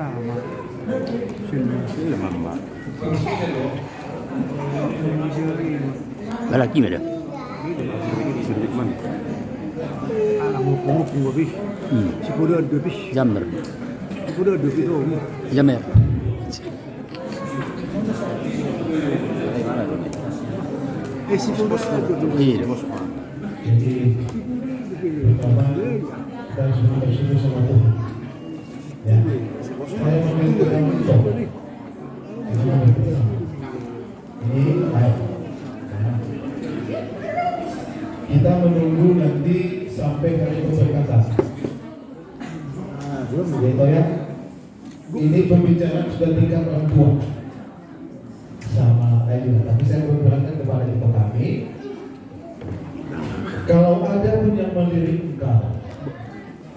sama. Sini mama. Lalaki ada. Sedikit man. Anak mau bis. Sepuluh dua bis. Jammer. Sepuluh dua bis tu. Jammer. Sepuluh dua bis. Iya. Kita menunggu nanti sampai hari pemberkatan. Gitu ya. Ini pembicaraan sudah tingkat orang tua sama saya juga. Tapi saya berperankan kepada ibu kami. Kalau ada pun yang melirik engkau,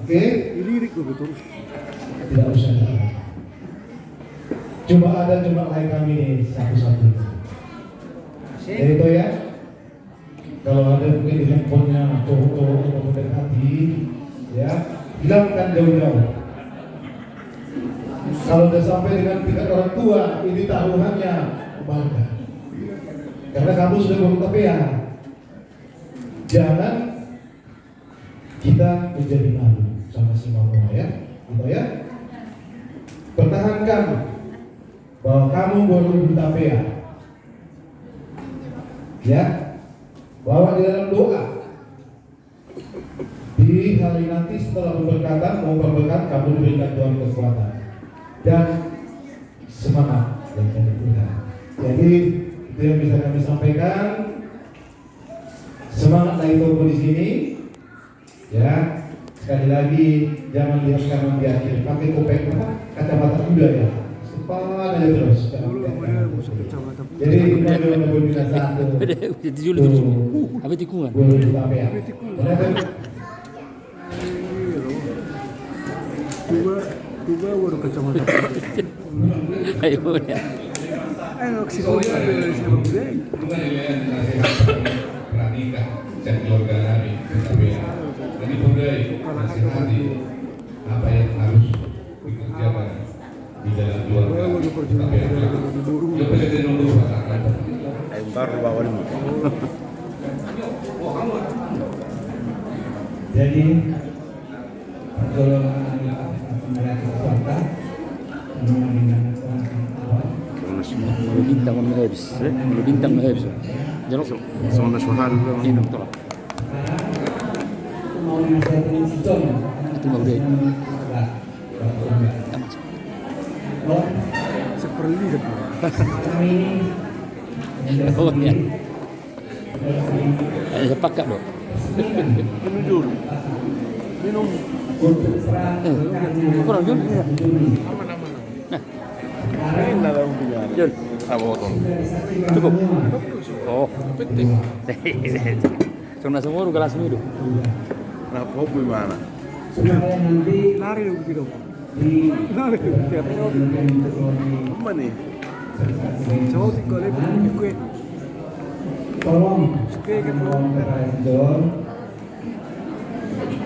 oke? Lirik betul. Tidak usah. Cuma lain kami ini satu-satu. Itu ya. Kalau ada mungkin di handphonenya cowok-cowok yang mendekati, ya hilangkan jauh-jauh. Kalau sudah sampai dengan tingkat orang tua, ini taruhannya kembalikan. Karena kamu sudah berutopia. Jangan kita menjadi malu sama semua ya, gitu ya. Pertahankan bahwa kamu baru berutopia, ya. Bahwa di dalam doa di hari nanti setelah pemberkatan mau berberkat kamu diberikan Tuhan kekuatan dan semangat yang kami Tuhan. Jadi itu yang bisa kami sampaikan. Semangat dari Toko di sini, ya. Sekali lagi jangan lihat kanan di akhir, pakai kopek kacamata kuda ya. Sepan aja terus. Jadi ini adalah berbeda satu. Jadi dulu terus. Apa tikungan? Dua baru kacamata. Ayo ya. Oksigen dari siapa pun. Perhatikan dan keluarga kami. Jadi budaya nasihati apa yang harus dikerjakan di dalam keluarga. Yo pengen dulu katakan. Entar bawa ini. Jadi pertolongan melihat kekuatan Mulu bintang mana habis? Mulu bintang mana habis? Jangan. Sama syuhada Ini betul. Itu mau dia. Seperti itu. Oh ya. Ada pakat dong. Minum dulu. Minum. Kurang Jun. Aman. Ini dalam penjara. Jun. Apa potong? Cukup. Oh, penting. Cuma semua kelas itu. Nah, hobi mana? Lari dong gitu. Lari tiap hari. Apa nih? Jauh sih kalau ikut. Tolong Supaya kan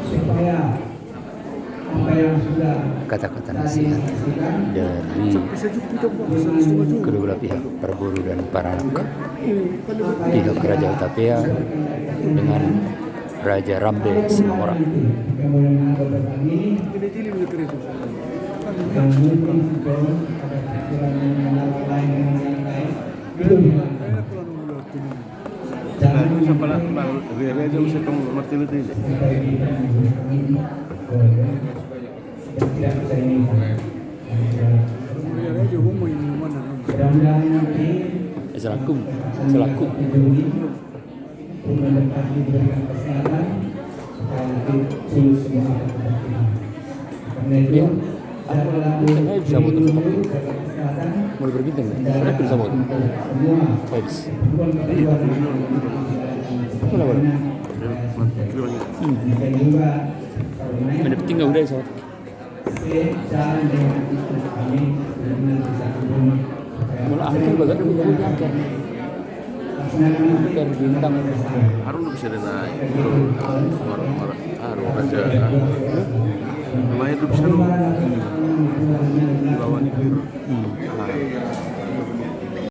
supaya apa yang sudah Kata-kata nasihat dari kedua belah pihak, para guru dan para anak, pihak Raja Utapia dengan Raja Rambe Simorang. Jangan siapa lah, biar aja bisa kamu ngerti itu. Selaku ya, saya bisa motor mulai berbintang, saya bisa motor habis kenapa? Ada tinggal udah so malah akhir bagat punya akhir bintang Harun bisa naik, harus raja. Namanya hidup seru. Lawan itu.